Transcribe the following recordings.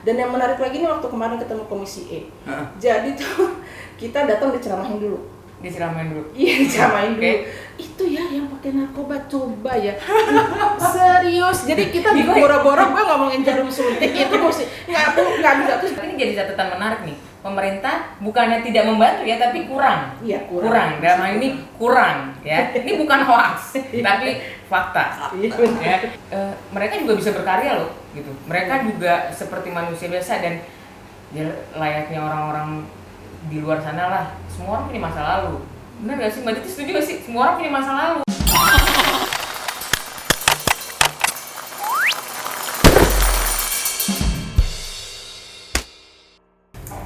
Dan yang menarik lagi nih waktu kemarin ketemu Komisi E. Jadi tuh kita datang diceramahin dulu. Iya, diceramahin dulu. Itu ya yang pakai narkoba coba ya. Serius. Jadi kita boro-boro gue ngomongin jarum suntik itu mesti nggak bisa terus. Ini jadi catatan menarik nih. Pemerintah bukannya tidak membantu ya, tapi kurang. Iya, kurang. Dalam hal ini kurang ya. Ini bukan hoax, tapi fakta. Ya. Mereka juga bisa berkarya loh, gitu. Mereka juga seperti manusia biasa dan ya layaknya orang-orang di luar sana lah. Semua orang punya masa lalu. Benar gak sih? Mbak Titi setuju gak sih? Semua orang punya masa lalu.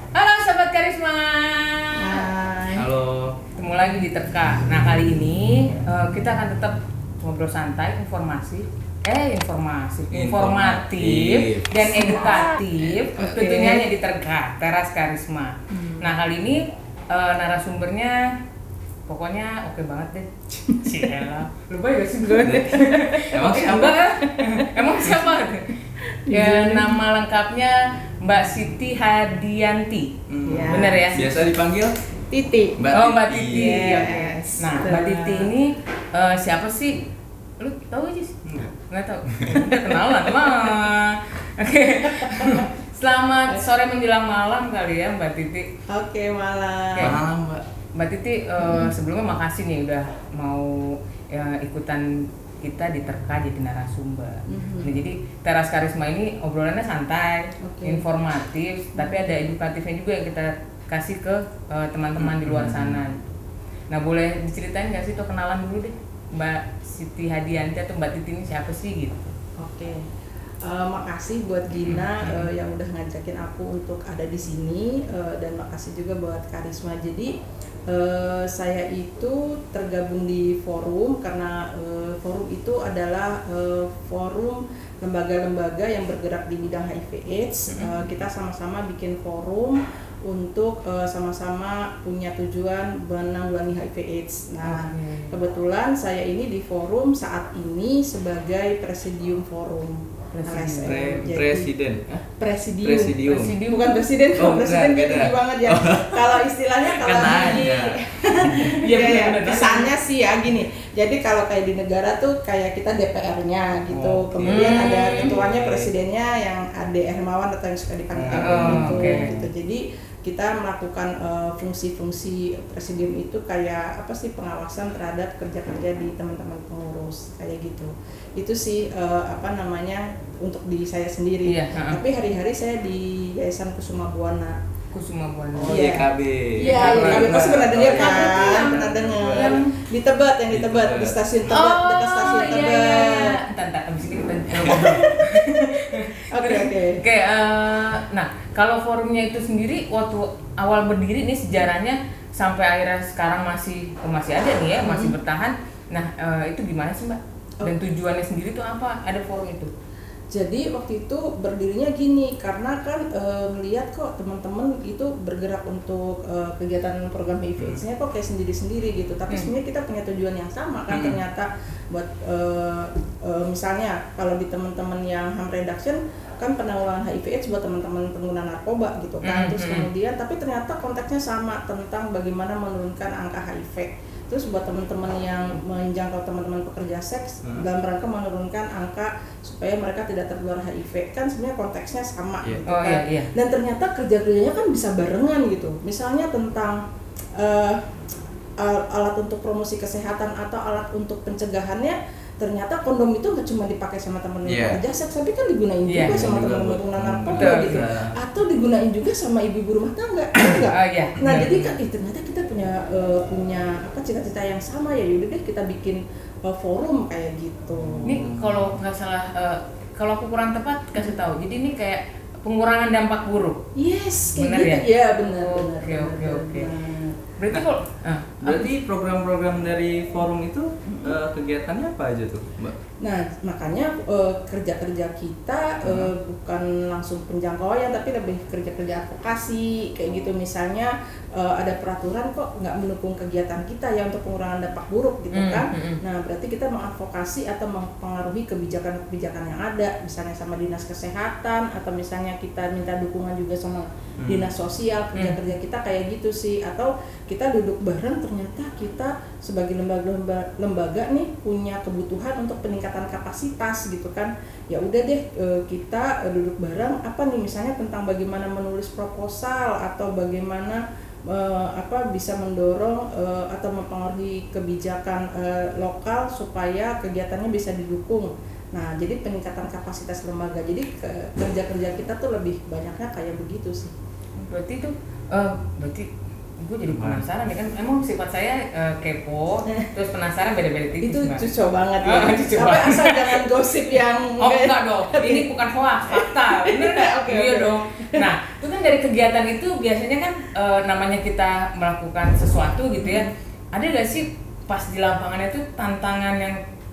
Halo Sobat Karisma. Hai. Halo. Ketemu lagi di Terka. Nah kali ini kita akan tetap ngobrol santai, informatif dan edukatif. Tentunya hanya di Terka, Teras Karisma. Nah kali ini narasumbernya pokoknya oke banget deh. Ciela. Lupa ya sih gue. Emang siapa? Emang siapa? Ya nama lengkapnya Mbak Siti Hadianti. Ya. Bener ya? Biasa dipanggil Titi. Mbak Titi. Yes. Nah, Mbak Titi ini siapa sih? Lu tahu aja sih? Nggak tahu. Udah kenalan mah. Oke. Selamat sore menjelang malam kali ya Mbak Titi. Oke, malam. malam, Mbak. Mbak Titi sebelumnya makasih nih udah mau ikutan kita di Terka jadi narasumber. Nah, jadi Teras Karisma ini obrolannya santai, informatif, tapi ada edukatifnya juga yang kita kasih ke teman-teman di luar sana. Nah, boleh diceritain nggak sih atau kenalan dulu deh Mbak Siti Hadianti atau Mbak Titi ini siapa sih gitu? Oke. Makasih buat Gina yang udah ngajakin aku untuk ada di sini dan makasih juga buat Karisma. Jadi saya itu tergabung di forum karena forum itu adalah forum lembaga-lembaga yang bergerak di bidang HIV/AIDS. Kita sama-sama bikin forum untuk sama-sama punya tujuan menanggulangi HIV/AIDS. Nah, kebetulan saya ini di forum saat ini sebagai presidium forum. Presiden. Bukan presiden, Oh, presiden enggak, tinggi beda. banget ya. Kalau istilahnya kalau di kesannya sih ya gini. Jadi kalau kayak di negara tuh kayak kita DPR-nya gitu. Kemudian ada ketuanya, presidennya yang Ade Hermawan atau yang suka dipanggil gitu. Jadi kita melakukan fungsi-fungsi presidium itu kayak apa sih, pengawasan terhadap kerja-kerja di teman-teman pengurus kayak gitu. Itu sih untuk di saya sendiri. Tapi hari-hari saya di Yayasan Kusuma Buwana. Oh, YKB. Iya, YKB pasti pernah dengar kan? Pernah dengar. Di Tebet, yang di Tebet, di stasiun Tebet, dekat stasiun Tebet. Entar abis ini kita ngobrol. Oke. Nah, kalau forumnya itu sendiri waktu awal berdiri nih sejarahnya sampai akhirnya sekarang masih ada nih ya, masih bertahan. Nah, itu gimana sih Mbak? Dan tujuannya sendiri tuh apa? Ada forum itu? Jadi waktu itu berdirinya gini karena kan melihat kok teman-teman itu bergerak untuk kegiatan program HIV/AIDS-nya kok kayak sendiri-sendiri gitu. Tapi sebenarnya kita punya tujuan yang sama kan ternyata buat misalnya kalau di teman-teman yang harm reduction kan penanggulangan HIV/AIDS buat teman-teman pengguna narkoba gitu kan. Terus kemudian tapi ternyata konteksnya sama tentang bagaimana menurunkan angka HIV. Terus buat teman-teman yang menjangkau teman-teman pekerja seks dalam rangka menurunkan angka supaya mereka tidak tertular HIV, kan sebenarnya konteksnya sama gitu kan. Dan ternyata kerja-kerjanya kan bisa barengan gitu. Misalnya tentang alat untuk promosi kesehatan atau alat untuk pencegahannya, ternyata kondom itu nggak cuma dipakai sama teman pekerja seks, tapi kan digunain juga sama teman-teman pengguna narkoba gitu, atau digunain juga sama ibu-ibu rumah tangga, enggak? Nah jadi kan ternyata kita punya cita-cita yang sama ya. Yaudah deh kita bikin forum kayak gitu. Ini kalau nggak salah, kalau aku kurang tepat kasih tahu. Jadi ini kayak pengurangan dampak buruk. Yes, benar gitu. Ya? Ya benar. Oke. Berarti berarti program-program dari forum itu kegiatannya apa aja tuh, Mbak? Nah, makanya kerja-kerja kita bukan langsung penjangkauan tapi lebih kerja-kerja advokasi kayak gitu. Misalnya ada peraturan kok nggak mendukung kegiatan kita ya untuk pengurangan dampak buruk gitu kan. Nah, berarti kita mengadvokasi atau mempengaruhi kebijakan-kebijakan yang ada, misalnya sama dinas kesehatan atau misalnya kita minta dukungan juga sama dinas sosial. Kerja-kerja kita kayak gitu sih, atau kita duduk bareng ternyata kita sebagai lembaga nih punya kebutuhan untuk peningkatan kapasitas gitu kan. Ya udah deh kita duduk bareng apa nih misalnya tentang bagaimana menulis proposal atau bagaimana bisa mendorong atau mempengaruhi kebijakan lokal supaya kegiatannya bisa didukung. Nah, jadi peningkatan kapasitas lembaga. Jadi kerja-kerja kita tuh lebih banyaknya kayak begitu sih. Berarti gue jadi penasaran nih kan, emang sifat saya kepo, terus penasaran beda-beda tipis. Itu cocok banget ya. Sampai asal jangan gosip yang enggak dong. Ini bukan hoax, fakta. Bener enggak? Iya dong. Nah, itu kan dari kegiatan itu biasanya kan namanya kita melakukan sesuatu gitu ya. Ada enggak sih pas di lapangannya itu tantangan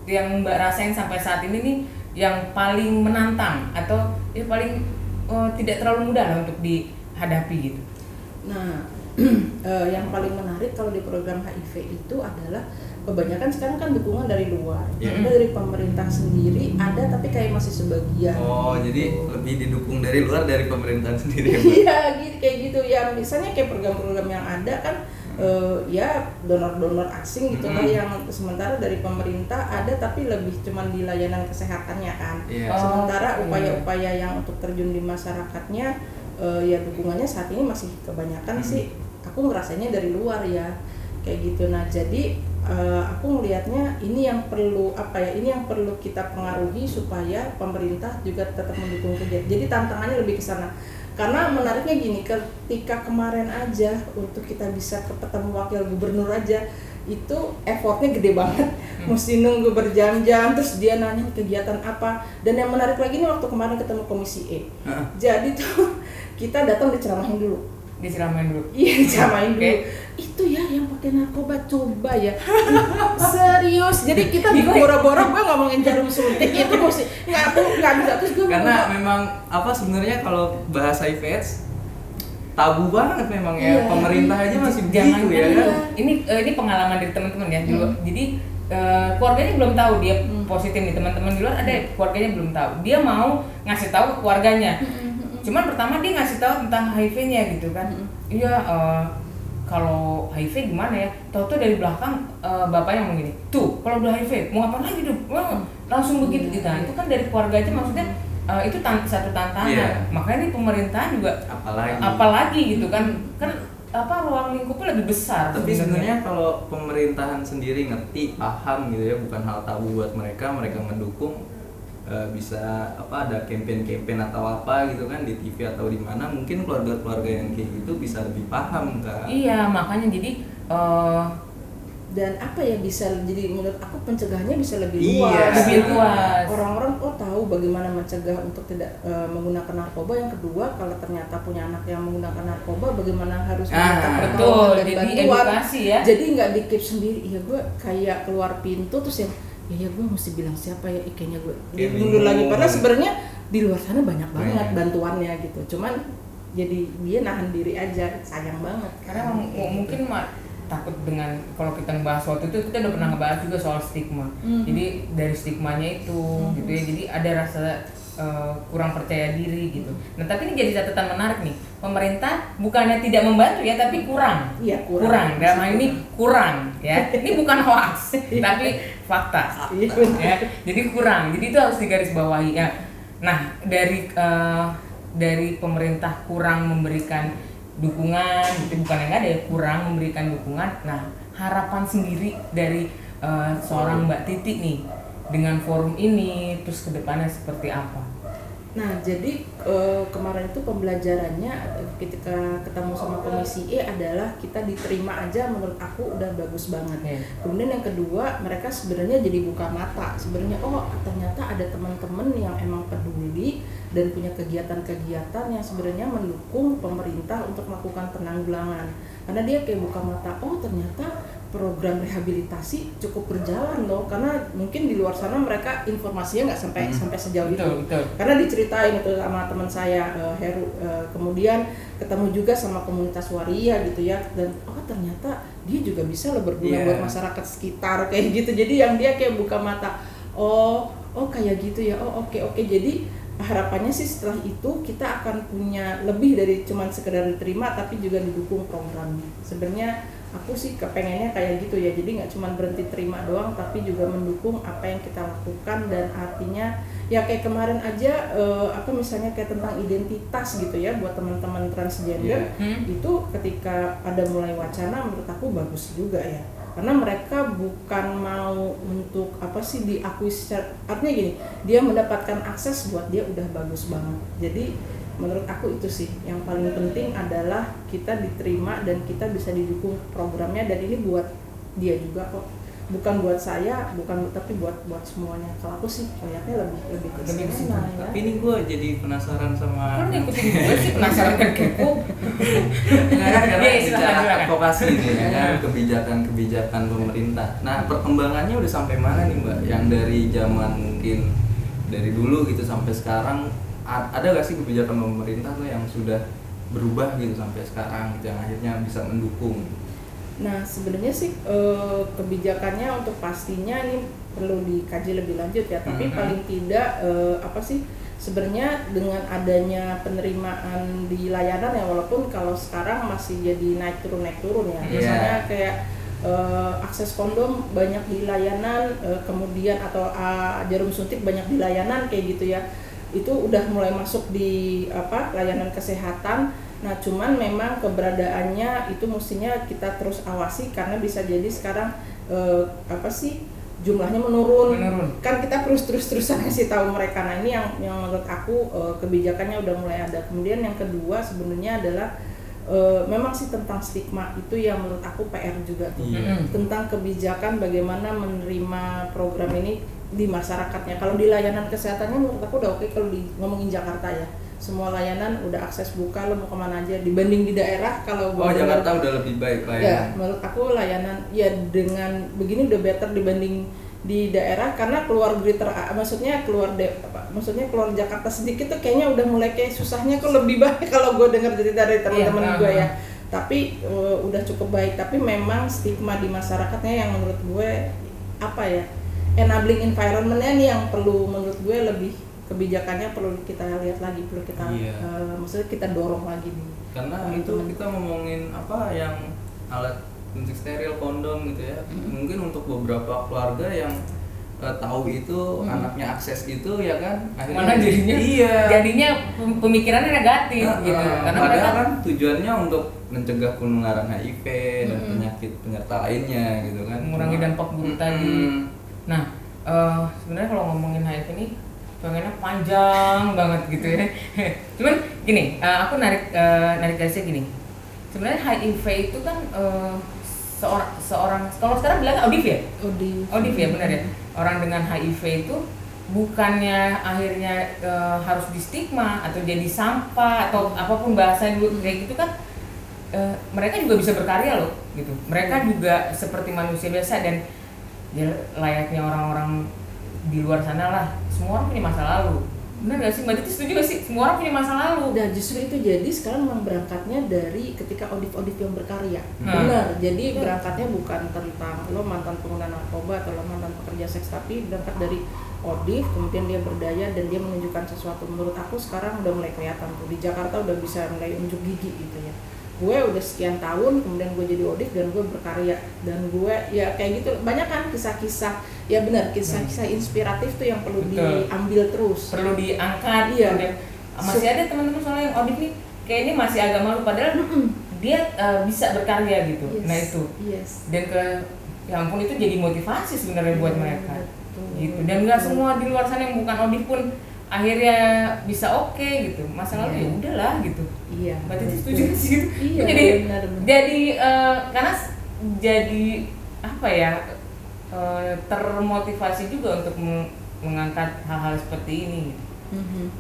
yang Mbak rasain sampai saat ini nih yang paling menantang atau yang paling tidak terlalu mudah lah untuk dihadapi gitu? Nah, yang paling menarik kalau di program HIV itu adalah kebanyakan sekarang kan dukungan dari luar. Ada dari pemerintah sendiri, ada tapi kayak masih sebagian. Oh, jadi lebih didukung dari luar dari pemerintahan sendiri. Iya, gitu kayak gitu ya. Misalnya kayak program-program yang ada kan ya donor-donor asing gitu lah, yang sementara dari pemerintah ada tapi lebih cuman di layanan kesehatannya kan. Sementara upaya-upaya yang untuk terjun di masyarakatnya ya dukungannya saat ini masih kebanyakan sih aku ngerasanya dari luar ya kayak gitu. Nah, jadi aku melihatnya ini yang perlu ini yang perlu kita pengaruhi supaya pemerintah juga tetap mendukung kegiatan. Jadi tantangannya lebih ke sana. Karena menariknya gini, ketika kemarin aja untuk kita bisa ketemu wakil gubernur aja itu effortnya gede banget, mesti nunggu berjam-jam, terus dia nanya kegiatan apa. Dan yang menarik lagi nih waktu kemarin ketemu Komisi E, jadi tuh kita datang diceramahin dulu. Iya, diceramahin dulu. Itu ya yang pakai narkoba, coba ya. Serius. Jadi kita boro-boro gue ngomongin jarum suntik itu mesti nggak bisa terus gue karena memang sebenarnya kalau bahas HIV/AIDS tabu banget memang ya. Pemerintah aja masih begitu ya kan. Ini pengalaman dari teman-teman ya dulu. Jadi keluarganya belum tahu dia positif nih, teman-teman di luar ada keluarganya belum tahu. Dia mau ngasih tahu ke keluarganya. Cuman pertama dia ngasih tahu tentang HIV-nya gitu kan. Iya, kalau HIV gimana ya? Tahu-tahu dari belakang bapaknya ngomong gini, tuh kalau udah HIV mau ngapain lagi tuh? Langsung begitu gitu. Nah, itu kan dari keluarga aja maksudnya itu satu tantangan. Makanya ini pemerintah juga apalagi gitu kan. Kan ruang lingkupnya lebih besar. Tapi sebenarnya kalau pemerintahan sendiri ngerti, paham gitu ya, bukan hal tabu buat mereka mendukung. Bisa ada campaign atau apa gitu kan di TV atau di mana, mungkin keluarga-keluarga yang kayak gitu bisa lebih paham kan. Iya, makanya jadi dan bisa jadi menurut aku pencegahannya bisa lebih luas. Orang-orang tahu bagaimana mencegah untuk tidak menggunakan narkoba. Yang kedua, kalau ternyata punya anak yang menggunakan narkoba, bagaimana harus minta pertolongan dan bantuan. Edukasi, ya. Jadi nggak dikip sendiri. Ya gue kayak keluar pintu terus yang ya gue mesti bilang siapa ya, kayaknya gue mundur lagi. Padahal sebenarnya di luar sana banyak banget bantuannya gitu. Cuman jadi dia nahan diri aja, sayang banget. Karena mungkin takut dengan kalau kita ngebahas waktu itu kita udah pernah ngebahas juga soal stigma. Jadi dari stigmanya itu gitu ya. Jadi ada rasa kurang percaya diri gitu. Nah, tapi ini jadi catatan menarik nih. Pemerintah bukannya tidak membantu ya, tapi kurang. Iya, kurang. Dalam hal ini kurang ya. Ini bukan hoax, tapi fakta. Ya. Jadi kurang. Jadi itu harus digarisbawahi ya. Nah, dari pemerintah kurang memberikan dukungan, gitu, bukan yang ada ya, kurang memberikan dukungan. Nah, harapan sendiri dari seorang Mbak Titi nih dengan forum ini, terus kedepannya seperti apa? Nah, jadi kemarin itu pembelajarannya ketika ketemu sama Komisi E adalah kita diterima aja, menurut aku udah bagus banget. Kemudian yang kedua, mereka sebenarnya jadi buka mata. Sebenarnya ternyata ada teman-teman yang emang peduli dan punya kegiatan-kegiatan yang sebenarnya mendukung pemerintah untuk melakukan penanggulangan. Karena dia kayak buka mata, oh ternyata program rehabilitasi cukup berjalan loh, karena mungkin di luar sana mereka informasinya nggak sampai sejauh itu. Betul. Karena diceritain itu sama teman saya Heru, kemudian ketemu juga sama komunitas waria gitu ya, dan oh ternyata dia juga bisa loh berguna buat masyarakat sekitar kayak gitu. Jadi yang dia kayak buka mata, oh kayak gitu ya, oh oke. Jadi harapannya sih setelah itu kita akan punya lebih dari cuman sekedar diterima, tapi juga didukung programnya. Sebenarnya aku sih kepengennya kayak gitu ya, jadi nggak cuma berhenti terima doang, tapi juga mendukung apa yang kita lakukan. Dan artinya ya kayak kemarin aja misalnya kayak tentang identitas gitu ya buat teman-teman transgender, itu ketika ada mulai wacana menurut aku bagus juga ya, karena mereka bukan mau untuk diakui secara, artinya gini, dia mendapatkan akses buat dia udah bagus banget. Jadi menurut aku itu sih yang paling penting adalah kita diterima dan kita bisa didukung programnya, dan ini buat dia juga kok, bukan buat saya, tapi buat semuanya. Kalau aku sih kayaknya lebih ke sana ya. Tapi ini gue jadi penasaran sama Kan ikutin gue sih, penasaran kan kepo. karena bicara advokasi nih ya kan, kebijakan pemerintah. Nah perkembangannya udah sampai mana nih Mbak? Yang dari zaman mungkin dari dulu gitu sampai sekarang, ada gak sih kebijakan pemerintah tuh yang sudah berubah gitu sampai sekarang gitu, yang akhirnya bisa mendukung? Nah sebenarnya sih kebijakannya untuk pastinya ini perlu dikaji lebih lanjut ya, tapi paling tidak sebenarnya dengan adanya penerimaan di layanan ya, walaupun kalau sekarang masih jadi naik turun ya, misalnya kayak akses kondom banyak di layanan, kemudian atau jarum suntik banyak di layanan kayak gitu ya, itu udah mulai masuk di layanan kesehatan. Nah cuman memang keberadaannya itu mestinya kita terus awasi, karena bisa jadi sekarang jumlahnya menurun. Kan kita terus-terusan kasih tahu mereka. Nah ini yang menurut aku kebijakannya udah mulai ada. Kemudian yang kedua sebenarnya adalah memang sih tentang stigma, itu yang menurut aku PR juga tuh. Tentang kebijakan bagaimana menerima program ini di masyarakatnya. Kalau di layanan kesehatannya menurut aku udah oke. Kalau ngomongin Jakarta ya, semua layanan udah akses buka, lo mau kemana aja, dibanding di daerah. Kalau Jakarta udah lebih baik layanan. Ya menurut aku layanan ya dengan begini udah better dibanding di daerah, karena keluar keluar Jakarta sedikit tuh kayaknya udah mulai kayak susahnya kok lebih baik kalau gue dengar cerita dari teman-teman gue ya. Tapi udah cukup baik, tapi memang stigma di masyarakatnya yang menurut gue enabling environment-nya nih yang perlu, menurut gue lebih kebijakannya perlu kita lihat lagi, perlu kita maksudnya kita dorong lagi nih. Karena itu kita ngomongin yang alat suntik steril, kondom gitu ya. Mungkin untuk beberapa keluarga yang tahu itu anaknya akses itu ya kan, akhirnya jadinya pemikirannya negatif gitu. Karena padahal kan tujuannya untuk mencegah penularan HIV dan penyakit penyerta lainnya gitu kan, mengurangi dampak buruk tadi. Nah sebenarnya kalau ngomongin HIV ini pengennya panjang banget gitu ya. Cuman gini, aku narik garisnya gini. Sebenarnya HIV itu kan seorang kalau sekarang bilang ODIV ya? ODIV ya, benar ya. Orang dengan HIV itu bukannya akhirnya harus di stigma atau jadi sampah atau apapun bahasa kayak gitu kan. Mereka juga bisa berkarya loh gitu. Mereka juga seperti manusia biasa, dan ya layaknya orang-orang di luar sana lah. Semua orang punya masa lalu. Benar gak sih? Mbak Titi setuju gak sih? Semua orang punya masa lalu. Dan justru itu jadi sekarang memang berangkatnya dari ketika ODIV yang berkarya. Benar. Jadi berangkatnya bukan tentang lo mantan pengguna narkoba atau lo mantan pekerja seks, tapi berangkat dari ODIV, kemudian dia berdaya dan dia menunjukkan sesuatu. Menurut aku sekarang udah mulai kelihatan tuh. Di Jakarta udah bisa mulai unjuk gigi gitu ya. Gue udah sekian tahun, kemudian gue jadi ODIV dan gue berkarya, dan gue ya kayak gitu. Banyak kan kisah-kisah, ya benar, kisah-kisah inspiratif tuh yang perlu diambil terus, perlu diangkat. Iya. Masih ada teman-teman soalnya yang ODIV nih kayaknya masih agak malu, padahal dia bisa berkarya gitu. Nah itu. Dan ya ampun, itu jadi motivasi sebenarnya buat mereka. Gitu. Dan nggak semua di luar sana yang bukan ODIV pun akhirnya bisa oke gitu. Masalah ya udahlah gitu. Iya. Berarti setuju sih gitu. Iya. Jadi karena jadi termotivasi juga untuk mengangkat hal-hal seperti ini.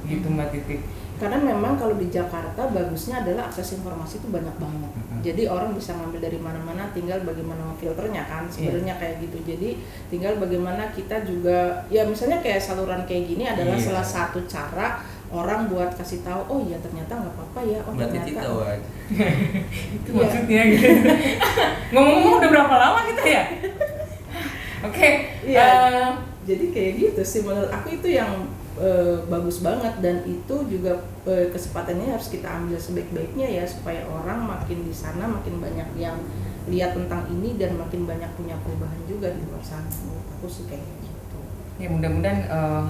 gitu Mbak Titi. Karena memang kalau di Jakarta bagusnya adalah akses informasi itu banyak banget. Jadi orang bisa ngambil dari mana-mana, tinggal bagaimana filternya kan sebenarnya kayak gitu. Jadi tinggal bagaimana kita juga ya misalnya kayak saluran kayak gini adalah salah satu cara orang buat kasih tahu, oh iya ternyata nggak apa-apa ya, oh Mbak Titi tahu aja. Itu maksudnya gitu. Ngomong-ngomong udah berapa lama kita ya? Oke. Jadi kayak gitu sih menurut aku itu yang bagus banget, dan itu juga kesempatannya harus kita ambil sebaik-baiknya ya, supaya orang makin di sana makin banyak yang lihat tentang ini dan makin banyak punya perubahan juga di luar sana. Menurut aku sih kayak gitu. Ya mudah-mudahan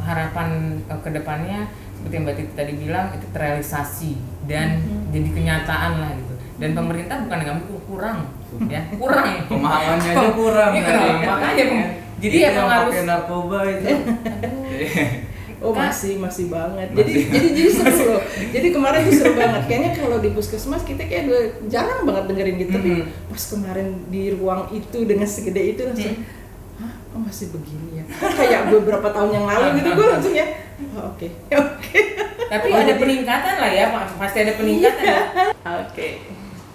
harapan kedepannya seperti Mbak Titi tadi bilang itu terrealisasi dan jadi kenyataan lah gitu. Dan pemerintah bukan ngambil kurang, ya kurang. Pemahamannya aja kurang. Makanya jadi emang harus pakai narkoba itu. Oh masih banget. Jadi seru loh. Jadi kemarin tuh seru banget. Kayaknya kalau di puskesmas kita kayak jarang banget dengerin gitu. Tapi pas kemarin di ruang itu dengan segede itu langsung, hah, oh masih begini ya. Kayak beberapa tahun yang lalu gitu gue langsung ya. Oh, oke. Tapi ada peningkatan lah ya, pasti ada peningkatan. Ya. Oke.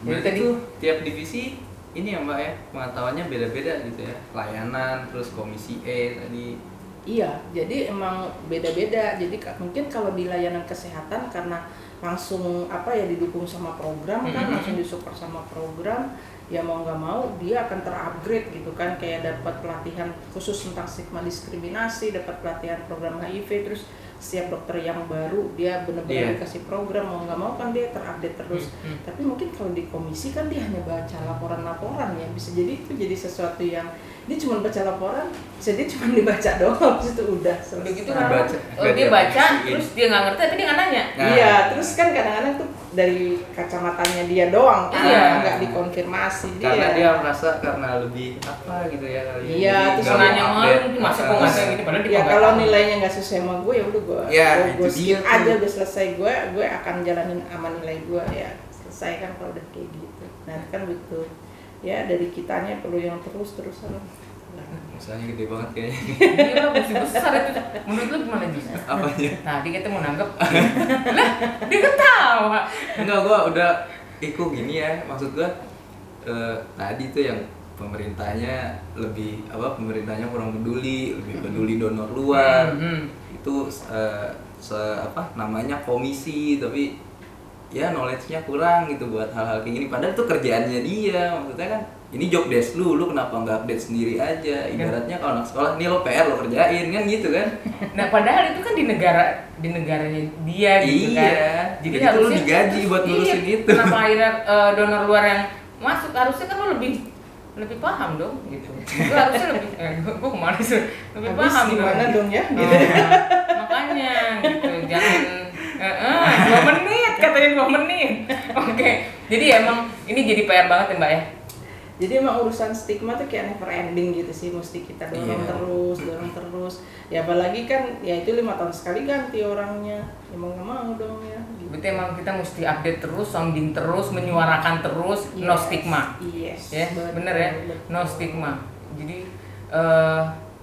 Jadi tadi tiap divisi ini ya Mbak ya, pengetahuannya beda-beda gitu ya. Layanan, terus komisi E tadi. Iya, jadi emang beda-beda. Jadi mungkin kalau di layanan kesehatan karena langsung didukung sama program kan, langsung disupport sama program, ya mau nggak mau dia akan terupgrade gitu kan, kayak dapat pelatihan khusus tentang stigma diskriminasi, dapat pelatihan program HIV, terus setiap dokter yang baru dia benar-benar dikasih program, mau nggak mau kan dia terupdate terus. Tapi mungkin kalau di komisi kan dia hanya baca laporan-laporan ya, bisa jadi itu jadi sesuatu yang dia cuma baca laporan, bisa dia cuma dibaca doang, habis itu udah selesai. Gitu kan dia baca terus dia nggak ngerti tapi dia nggak nanya. Iya, terus kan kadang-kadang tuh dari kacamatanya dia doang kan, nggak dikonfirmasi. Karena dia merasa karena lebih apa gitu ya kali. Iya, terus nanya malu masuk kok nggak gini padahal dia kalau nilainya nggak sesuai sama gue ya udah gue skip dia aja, udah selesai, gue akan jalanin aman nilai gue ya, selesai kan kalau udah kayak gitu. Nah kan begitu ya, dari kitanya perlu yang terus-terusan. Misalnya gede banget kayaknya. Iya lah, mesti besar itu. Menurut lu gimana Jis? Apanya? Tadi kita mau nanggep. Lah, dia ketawa. Enggak, gua udah gini ya, maksud gua tadi tuh yang pemerintahnya pemerintahnya kurang peduli, lebih peduli donor luar. Itu namanya komisi, tapi ya knowledge-nya kurang gitu buat hal-hal kayak gini. Padahal itu kerjaannya dia, maksudnya kan ini job desk lu kenapa nggak update sendiri aja? Ibaratnya kalau anak sekolah, nih lo PR lo kerjain kan gitu kan? Nah padahal itu kan di negaranya dia gitu kan. Jadi harusnya lu digaji buat ngurusin itu. Kenapa akhirnya donor luar yang masuk, harusnya kan lo lebih paham dong gitu. Lu harusnya lebih gue kemana sih? Lebih paham gimana dong ya? Gitu. Makanya gitu, jangan 2 menit katanya 2 menit. Oke. Jadi emang ini jadi PR banget ya Mbak ya. Jadi emang urusan stigma tuh kayak never ending gitu sih, mesti kita dorong terus. Ya apalagi kan ya itu 5 tahun sekali ganti orangnya, ya mau nggak mau dong ya. Gitu. Berarti emang kita mesti update terus, sounding terus, menyuarakan terus, no stigma. Yes. Ya, bener ya, no stigma. Jadi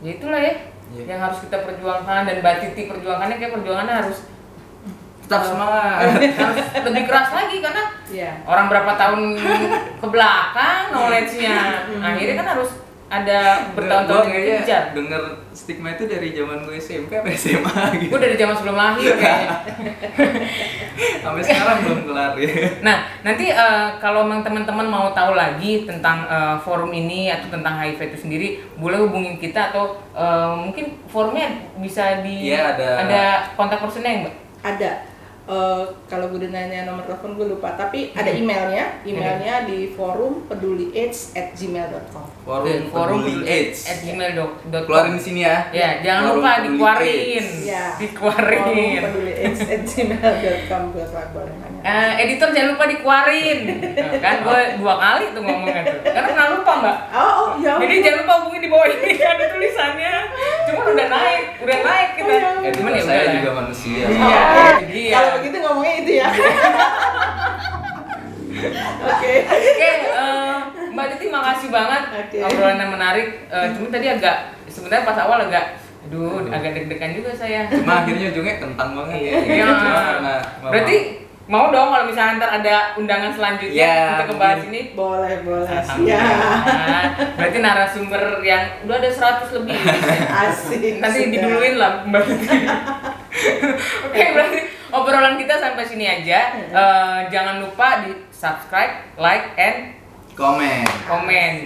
ya itulah ya yang harus kita perjuangkan, dan Mbak Titi perjuangannya kayak perjuangannya harus tetap semangat. Harus lebih keras lagi karena orang berapa tahun ke belakang knowledge-nya akhirnya kan harus ada bertahun-tahun dikejar. Denger stigma itu dari zaman gue SMP sampai SMA gitu. Gue dari zaman sebelum lahir kayaknya. Sampai sekarang belum kelar ya. Nah, nanti kalau memang teman-teman mau tahu lagi tentang forum ini atau tentang HIV itu sendiri, boleh hubungin kita atau mungkin forumnya bisa ada kontak personnya ya, Mbak? Ada. Kalau gue udah nanya nomor telepon gue lupa, tapi ada emailnya di forum peduli-aids@gmail.com. Forum peduli-aids@gmail.com. Keluarin di sini ya. Ya, jangan lupa dikeluarin. Dikeluarin. peduli-aids@gmail.com buat boleh nanya. Editor jangan lupa dikeluarin. Kan gue 2 kali tuh ngomongnya tuh. Karena pernah lupa, Mbak. Oh, ya. Jadi jangan lupa hubungin di bawah ini ada tulisannya. Cuma udah naik kita. Cuman ya saya juga manusia. Iya. Kalau begitu ngomongnya itu ya. Oke, Mbak Titi makasih banget. Obrolannya menarik. Cuma tadi sebenarnya pas awal agak Aduh, agak deg-degan juga saya. Cuma akhirnya ujungnya kentang banget ya. Iya. Cuma karena Berarti mau dong kalau misalnya ntar ada undangan selanjutnya Ya, untuk ngebahas ini. Boleh. Ya. Alhamdulillah. Berarti narasumber yang udah ada 100 lebih. Asik. Nanti sudah. diduluin lah Mbak Titi. Oke, berarti obrolan kita sampai sini aja. Jangan lupa di subscribe, like, and komen.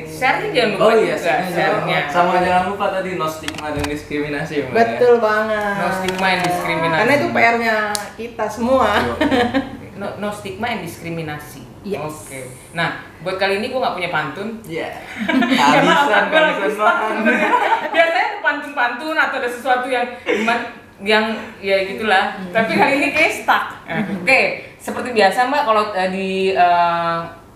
Share-nya jangan lupa juga. Share-nya. Sama jangan lupa tadi no stigma dan diskriminasi, Mbak, ya. Betul banget. No stigma and diskriminasi. Karena itu PR-nya kita semua. No stigma and diskriminasi. Yes. Oke. Nah, buat kali ini gue nggak punya pantun. Iya. Habisan Habisan banget. Biasanya ada pantun-pantun atau ada sesuatu yang ya gitulah. Tapi kali ini kayak stuck. Oke, seperti biasa Mbak, kalau di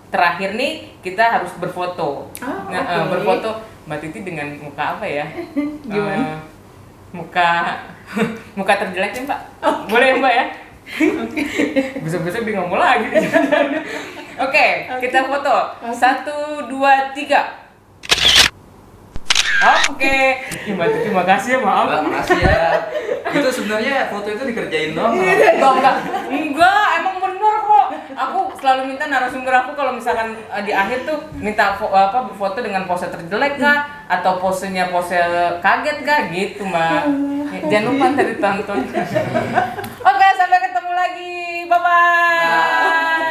terakhir nih kita harus berfoto. Oke. Berfoto Mbak Titi dengan muka apa ya? Gimana? Muka terjelek nih Mbak. Boleh ya Mbak ya? Besok-besok dia ngomong lagi. Oke, kita foto. 1, 2, 3. Oke. Mbak Titi makasih ya, maaf. Mbak, makasih ya. Itu sebenarnya foto itu dikerjain doang. Enggak, emang bener kok. Aku selalu minta narasumber aku kalau misalkan di akhir tuh minta foto dengan pose terjelek kah atau posenya pose kaget kah gitu, Mbak. Jangan lupa tadi tonton. Oke, sampai ketemu lagi. Bye bye.